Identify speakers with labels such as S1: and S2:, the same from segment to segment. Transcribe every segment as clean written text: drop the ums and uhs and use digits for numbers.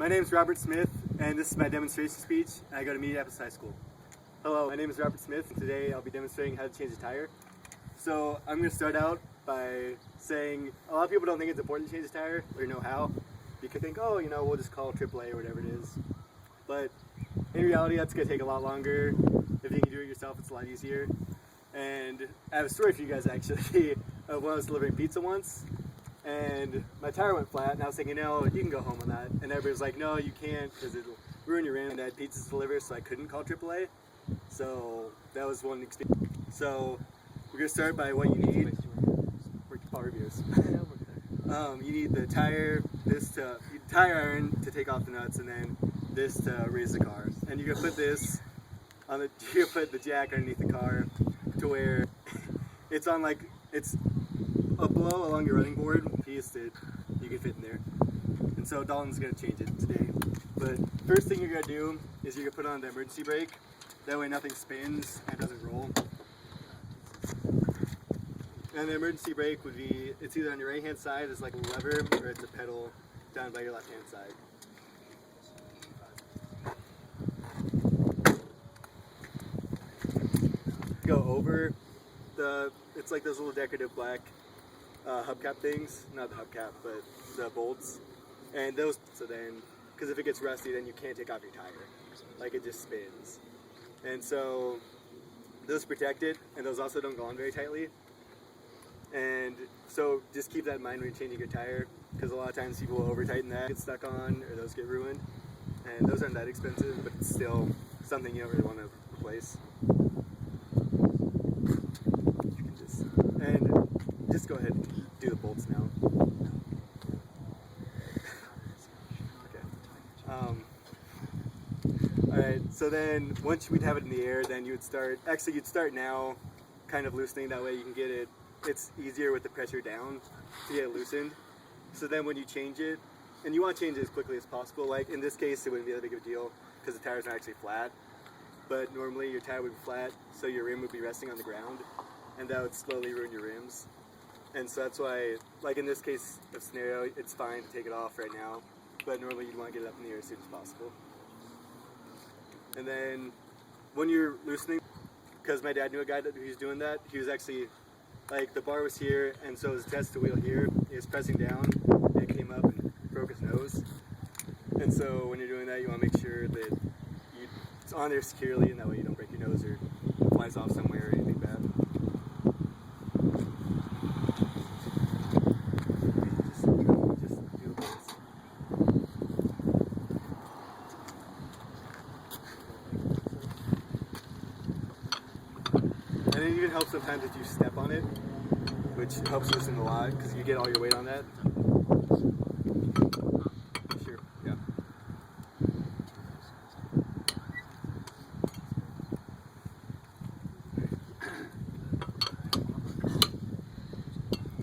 S1: My name is Robert Smith, and this is my demonstration speech. I go to Mediapolis High School. Hello, my name is Robert Smith, and today I'll be demonstrating how to change a tire. So I'm going to start out by saying a lot of people don't think it's important to change a tire or know how. You could think, oh, we'll just call AAA or whatever it is. But in reality, that's going to take a lot longer. If you can do it yourself, it's a lot easier. And I have a story for you guys actually of when I was delivering pizza once. And my tire went flat, and I was thinking, no, you can go home on that. And everybody was like, no, you can't, because it'll ruin your rim. And I had pizzas to deliver, so I couldn't call AAA. So that was one experience. So we're going to start by what you need. All reviews. You need the tire, tire iron to take off the nuts, and then this to raise the car. And you're going to put this on you're going to put the jack underneath the car to where it's on it's a blow along your running board piece that you can fit in there. And so Dalton's going to change it today. But first thing you're going to do is you're going to put on the emergency brake. That way nothing spins and doesn't roll. And the emergency brake would be, it's either on your right hand side, it's like a lever, or it's a pedal down by your left hand side. Go over it's like those little decorative black hubcap things, not the hubcap, but the bolts, and those, so then, because if it gets rusty, then you can't take off your tire, like it just spins. And so those protect it, and those also don't go on very tightly. And so just keep that in mind when you're changing your tire, because a lot of times people will over tighten that, get stuck on, or those get ruined. And those aren't that expensive, but it's still something you don't really want to replace. Just go ahead and do the bolts now. Okay. Alright, so then once we'd have it in the air, then you would start, actually you'd start now kind of loosening, that way you can get it, it's easier with the pressure down to get it loosened. So then when you change it, and you want to change it as quickly as possible, like in this case it wouldn't be that big of a deal because the tires are actually flat, but normally your tire would be flat, so your rim would be resting on the ground, and that would slowly ruin your rims. And so that's why, like in this case of scenario, it's fine to take it off right now, but normally you'd want to get it up in the air as soon as possible. And then when you're loosening, because my dad knew a guy who was doing that, he was actually, like the bar was here, and so his test wheel here is pressing down, and it came up and broke his nose. And so when you're doing that, you want to make sure that it's on there securely, and that way you don't break your nose or it flies off somewhere or anything bad. And it even helps sometimes if you step on it, which helps loosen a lot because you get all your weight on that. Sure, yeah.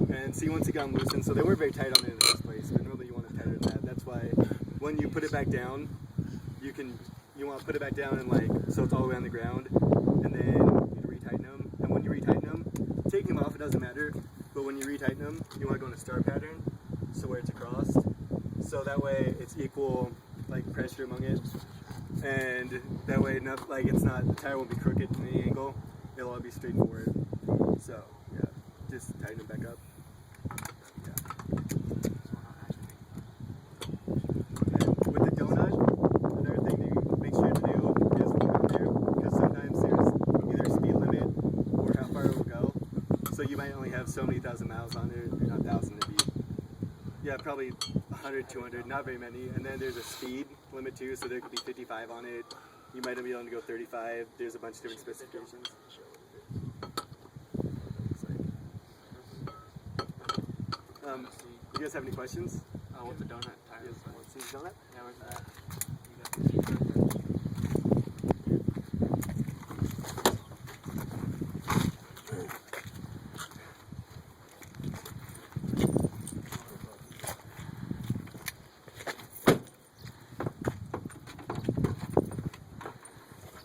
S1: And see, once you got them loosened, so they were very tight on it in the first place, but normally you want it tighter than that. That's why when you put it back down, you want to put it back down and so it's all the way on the ground, and then you retighten them. And when you retighten them, taking them off, it doesn't matter, but when you retighten them, you want to go in a star pattern, so where it's across, so that way it's equal pressure among it, and that way the tire won't be crooked in any angle, it'll all be straightforward. So yeah, just tighten it back up. So you might only have so many thousand miles on there, or not thousand, it'd be, probably 100, 200, not very many. And then there's a speed limit too, so there could be 55 on it. You might be able to go 35. There's a bunch of different specifications. You guys have any questions?
S2: What's a donut tire?
S1: What's the donut?
S2: Yeah, where's that?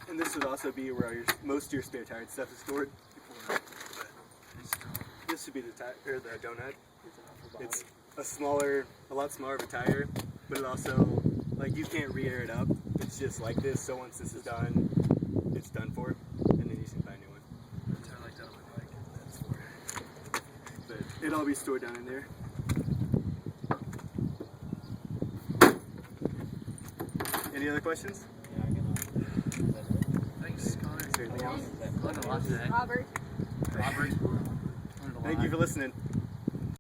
S1: And this would also be where most of your spare tire stuff is stored. This should be the donut. It's a lot smaller of a tire, but it also Like you can't re-air it up. It's just like this. So once this is done, it's done for, and then you can buy a new one.
S2: That's how I like that on my bike. That's for.
S1: But it'll all be stored down in there. Any other questions?
S2: Thanks, Connor.
S1: Is there anything else?
S2: Learned a lot today.
S3: Robert.
S2: Robert.
S1: Thank you for listening.